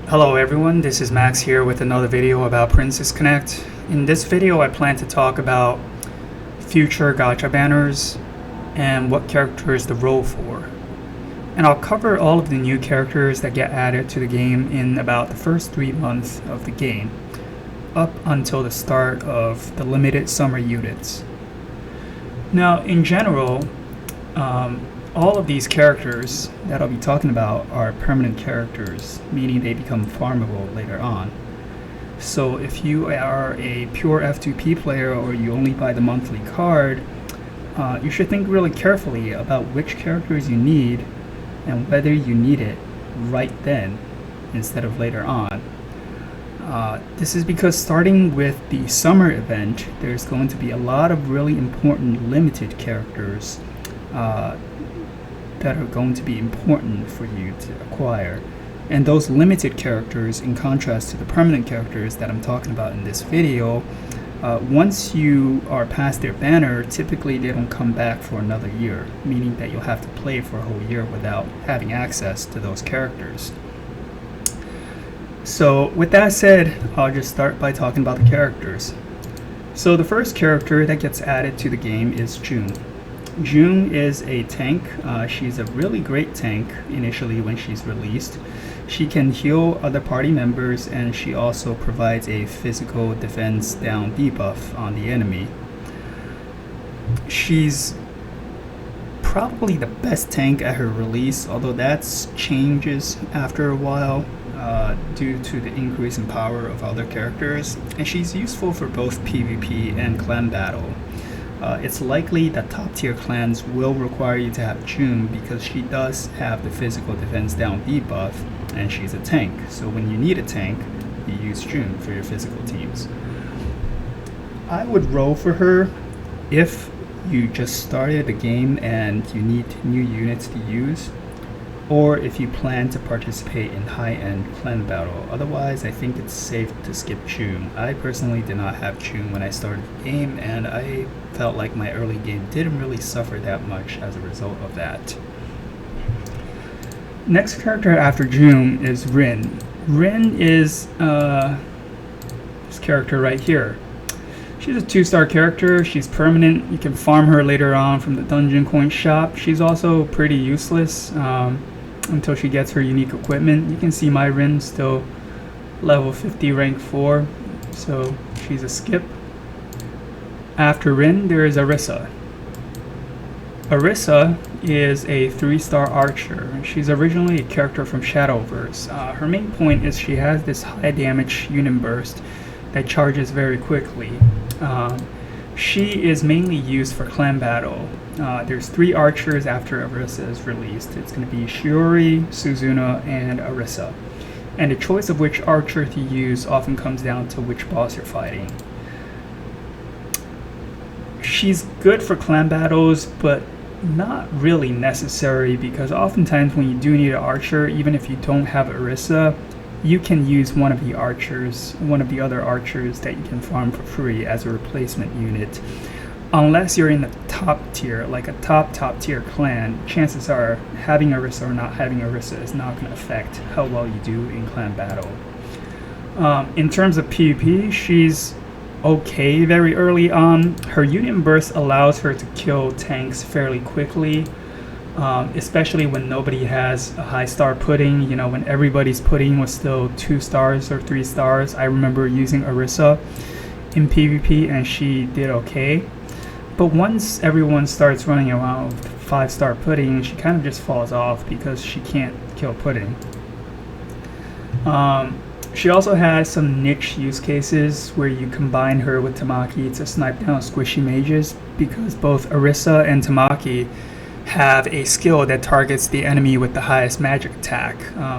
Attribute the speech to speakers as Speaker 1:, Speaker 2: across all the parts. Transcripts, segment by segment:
Speaker 1: Hello everyone, this is Max here with another video about Princess Connect. In this video I plan to talk about future gacha banners and what characters to roll for. And I'll cover all of the new characters that get added to the game in about the first 3 months of the game, up until the start of the limited summer units. Now in general, all of these characters that I'll be talking about are permanent characters, meaning they become farmable later on. So if you are a pure F2P player or you only buy the monthly card, you should think really carefully about which characters you need and whether you need it right then instead of later on. This is because starting with the summer event, there's going to be a lot of really important limited characters that are going to be important for you to acquire. And those limited characters, in contrast to the permanent characters that I'm talking about in this video, once you are past their banner, typically they don't come back for another year, meaning that you'll have to play for a whole year without having access to those characters. So with that said, I'll just start by talking about the characters. So the first character that gets added to the game is June. June is a tank. She's a really great tank initially when she's released. She can heal other party members, and she also provides a physical defense down debuff on the enemy. She's probably the best tank at her release, although that changes after a while due to the increase in power of other characters, and she's useful for both PvP and clan battle. It's likely that top tier clans will require you to have June because she does have the physical defense down debuff and she's a tank. So when you need a tank, you use June for your physical teams. I would roll for her if you just started the game and you need new units to use, or if you plan to participate in high-end clan battle. Otherwise, I think it's safe to skip June. I personally did not have June when I started the game, and I felt like my early game didn't really suffer that much as a result of that. Next character after June is Rin. Rin is this character right here. She's a 2-star character. She's permanent. You can farm her later on from the dungeon coin shop. She's also pretty useless until she gets her unique equipment. You can see my Rin still level 50 rank 4, so she's a skip. After Rin, there is Arisa. Arisa is a 3-star archer. She's originally a character from Shadowverse. Her main point is she has this high damage unit burst that charges very quickly. She is mainly used for clan battle. There's 3 archers after Arisa is released. It's going to be Shiori, Suzuna, and Arisa. And the choice of which archer to use often comes down to which boss you're fighting. She's good for clan battles, but not really necessary, because oftentimes when you do need an archer, even if you don't have Arisa, you can use one of the other archers that you can farm for free as a replacement unit. Unless you're in the top tier, like a top tier clan, chances are having Arisa or not having Arisa is not going to affect how well you do in clan battle. In terms of PvP, she's okay very early on. Her unit burst allows her to kill tanks fairly quickly. Especially when nobody has a high star pudding, when everybody's pudding was still 2 stars or 3 stars. I remember using Arisa in PvP and she did okay. But once everyone starts running around with 5-star pudding, she kind of just falls off because she can't kill pudding. She also has some niche use cases where you combine her with Tamaki to snipe down squishy mages, because both Arisa and Tamaki have a skill that targets the enemy with the highest magic attack,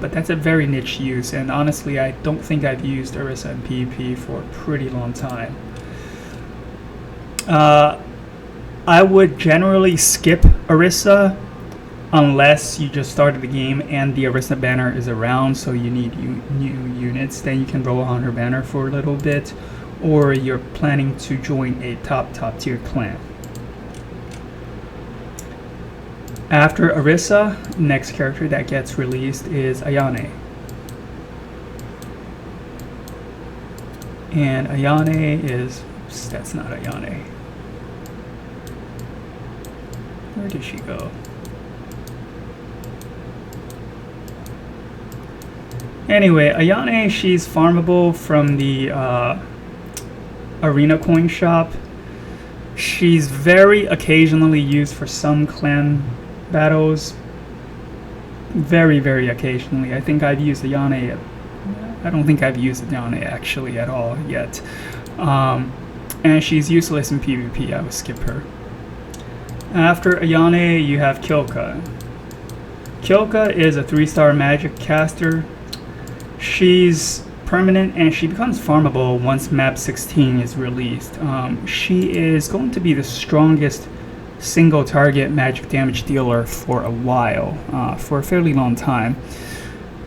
Speaker 1: but that's a very niche use, and honestly I don't think I've used Arisa in PvP for a pretty long time. I would generally skip Arisa unless you just started the game and the Arisa banner is around, so you need new units. Then you can roll on her banner for a little bit, or you're planning to join a top tier clan. After Arisa, next character that gets released is Ayane. And Ayane is... that's not Ayane. Where did she go? Anyway, Ayane, she's farmable from the arena coin shop. She's very occasionally used for some clan battles. Very, very occasionally. I think I've used Ayane. I don't think I've used Ayane actually at all yet. And she's useless in PvP. I would skip her. After Ayane, you have Kyouka. Kyouka is a 3-star magic caster. She's permanent and she becomes farmable once map 16 is released. She is going to be the strongest single target magic damage dealer for a while, for a fairly long time.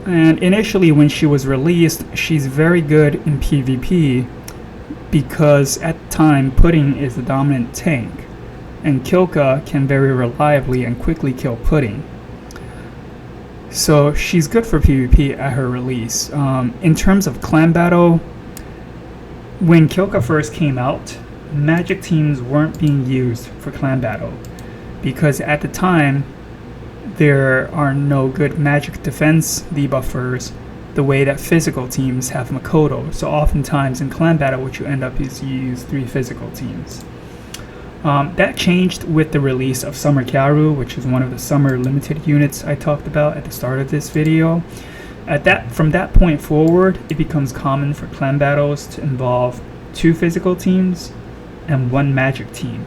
Speaker 1: And initially when she was released, she's very good in PvP because at the time Pudding is the dominant tank and Kyouka can very reliably and quickly kill Pudding. So she's good for PvP at her release. In terms of clan battle, when Kyouka first came out, magic teams weren't being used for clan battle because at the time there are no good magic defense debuffers the way that physical teams have Makoto. So oftentimes in clan battle what you end up is you use 3 physical teams. That changed with the release of Summer Kyaru, which is one of the summer limited units I talked about at the start of this video. From that point forward, it becomes common for clan battles to involve 2 physical teams and 1 magic team.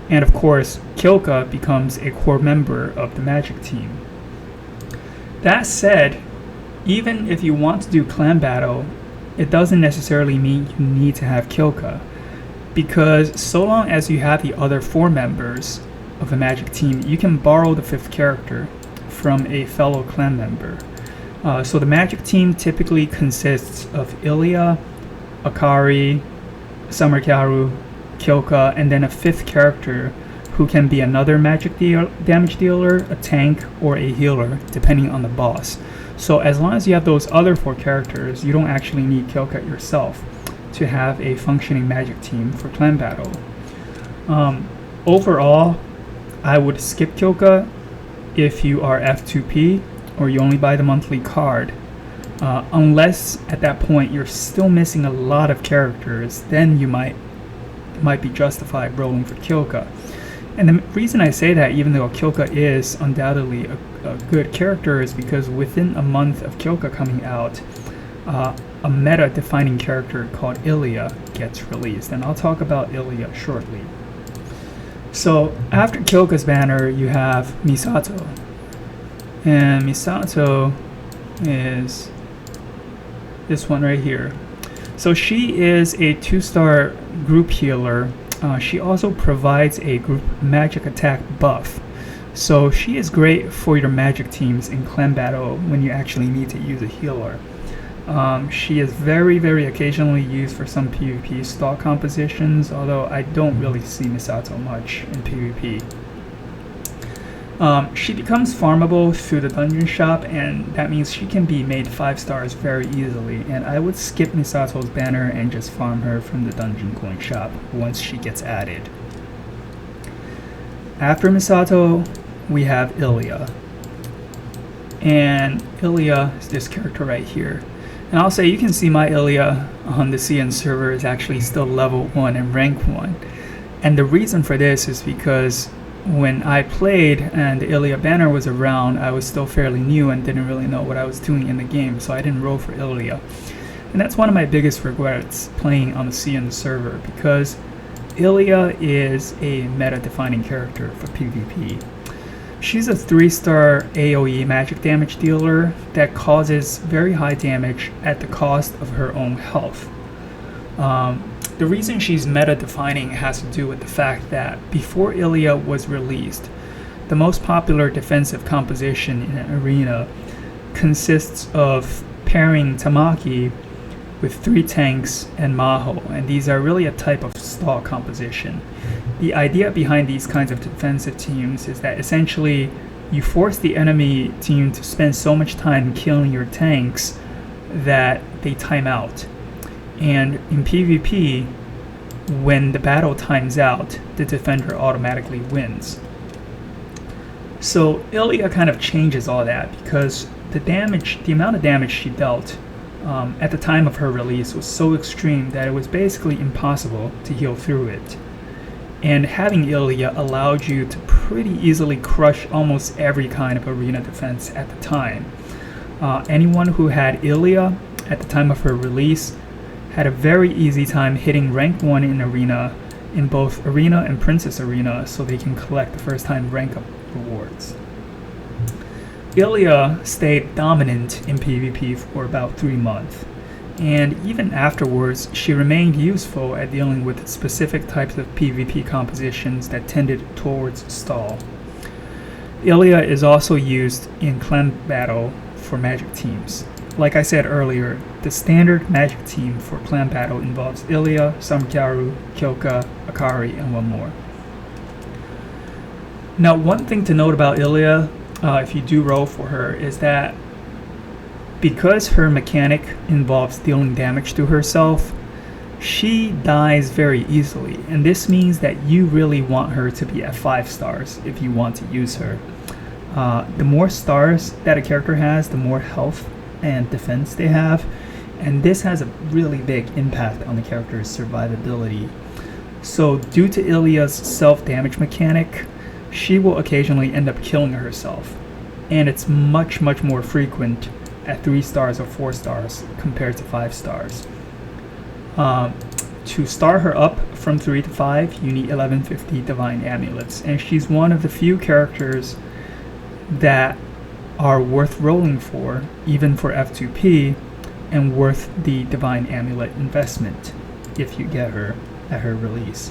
Speaker 1: And of course, Kyouka becomes a core member of the magic team. That said, even if you want to do clan battle, it doesn't necessarily mean you need to have Kyouka, because so long as you have the other 4 members of the magic team, you can borrow the 5th character from a fellow clan member. So the magic team typically consists of Ilya, Akari, Summer Kyaru, Kyouka, and then a 5th character who can be another magic damage dealer, a tank, or a healer, depending on the boss. So as long as you have those other 4 characters, you don't actually need Kyouka yourself to have a functioning magic team for clan battle. Overall, I would skip Kyouka if you are F2P or you only buy the monthly card. Unless at that point you're still missing a lot of characters, then you might be justified rolling for Kyouka. And the reason I say that, even though Kyouka is undoubtedly a good character, is because within a month of Kyouka coming out, a meta-defining character called Ilia gets released, and I'll talk about Ilia shortly. So after Kyouka's banner, you have Misato, and Misato is this one right here. So she is a 2-star group healer. She also provides a group magic attack buff. So she is great for your magic teams in clan battle when you actually need to use a healer. She is very, very occasionally used for some PvP stock compositions, although I don't really see Misato much in PvP. She becomes farmable through the dungeon shop, and that means she can be made 5 stars very easily, and I would skip Misato's banner and just farm her from the dungeon coin shop once she gets added. After Misato, we have Ilia. And Ilia is this character right here. And I'll say you can see my Ilia on the CN server is actually still level 1 and rank 1. And the reason for this is because when I played and the Ilia banner was around, I was still fairly new and didn't really know what I was doing in the game, so I didn't roll for Ilia. And that's one of my biggest regrets playing on the CN server, because Ilia is a meta-defining character for PvP. She's a 3-star AoE magic damage dealer that causes very high damage at the cost of her own health. The reason she's meta-defining has to do with the fact that before Ilia was released, the most popular defensive composition in an arena consists of pairing Tamaki with 3 tanks and Maho, and these are really a type of stall composition. The idea behind these kinds of defensive teams is that essentially you force the enemy team to spend so much time killing your tanks that they time out. And in PvP, when the battle times out, the defender automatically wins. So Ilia kind of changes all that because the amount of damage she dealt at the time of her release was so extreme that it was basically impossible to heal through it. And having Ilia allowed you to pretty easily crush almost every kind of arena defense at the time. Anyone who had Ilia at the time of her release had a very easy time hitting rank 1 in arena, in both arena and princess arena, so they can collect the first time rank up rewards. Ilia stayed dominant in PvP for about 3 months, and even afterwards she remained useful at dealing with specific types of PvP compositions that tended towards stall. Ilia is also used in clan battle for magic teams. Like I said earlier, the standard magic team for clan battle involves Ilya, Samgyaru, Kyouka, Akari, and one more. Now, one thing to note about Ilya, if you do roll for her, is that because her mechanic involves dealing damage to herself, she dies very easily, and this means that you really want her to be at 5 stars if you want to use her. The more stars that a character has, the more health and defense they have, and this has a really big impact on the character's survivability. So due to Ilya's self-damage mechanic, she will occasionally end up killing herself, and it's much more frequent at 3 stars or 4 stars compared to 5 stars. To star her up from 3 to 5, you need 1150 divine amulets, and she's one of the few characters that are worth rolling for, even for F2P, and worth the divine amulet investment if you get her at her release.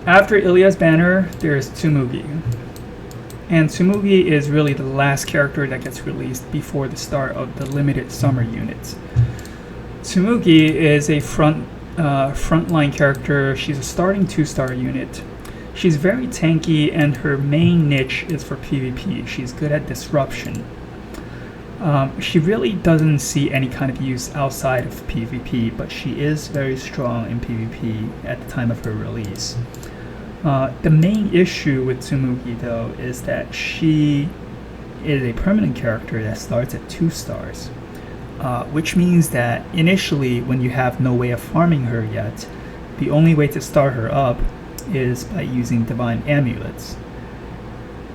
Speaker 1: After Ilya's banner, there's Tsumugi. And Tsumugi is really the last character that gets released before the start of the limited summer units. Tsumugi is a frontline character. She's a starting 2-star unit. She's very tanky, and her main niche is for PvP. She's good at disruption. She really doesn't see any kind of use outside of PvP, but she is very strong in PvP at the time of her release. The main issue with Tsumugi, though, is that she is a permanent character that starts at 2 stars, which means that initially, when you have no way of farming her yet, the only way to start her up is by using divine amulets.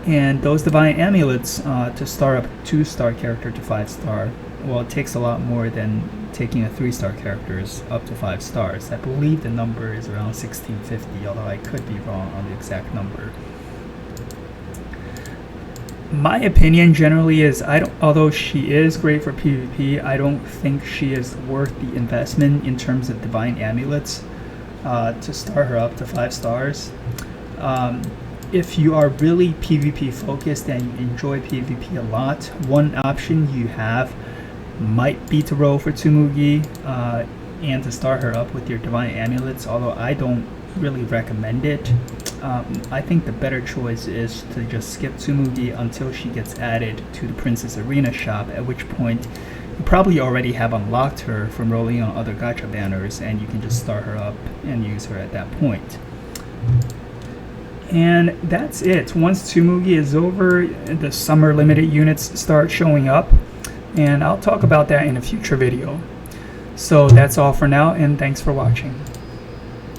Speaker 1: And those divine amulets, to start up a 2-star character to 5 star, well, it takes a lot more than taking a 3-star characters up to 5 stars. I believe the number is around 1650, although I could be wrong on the exact number. My opinion generally is, although she is great for PvP, I don't think she is worth the investment in terms of divine amulets to start her up to 5 stars. If you are really PvP focused and you enjoy PvP a lot, one option you have might be to roll for Tsumugi and to start her up with your divine amulets, although I don't really recommend it. I think the better choice is to just skip Tsumugi until she gets added to the Princess Arena shop, at which point you probably already have unlocked her from rolling on other gacha banners, and you can just start her up and use her at that point. And that's it. Once Tsumugi is over, the summer limited units start showing up, and I'll talk about that in a future video. So that's all for now, and thanks for watching.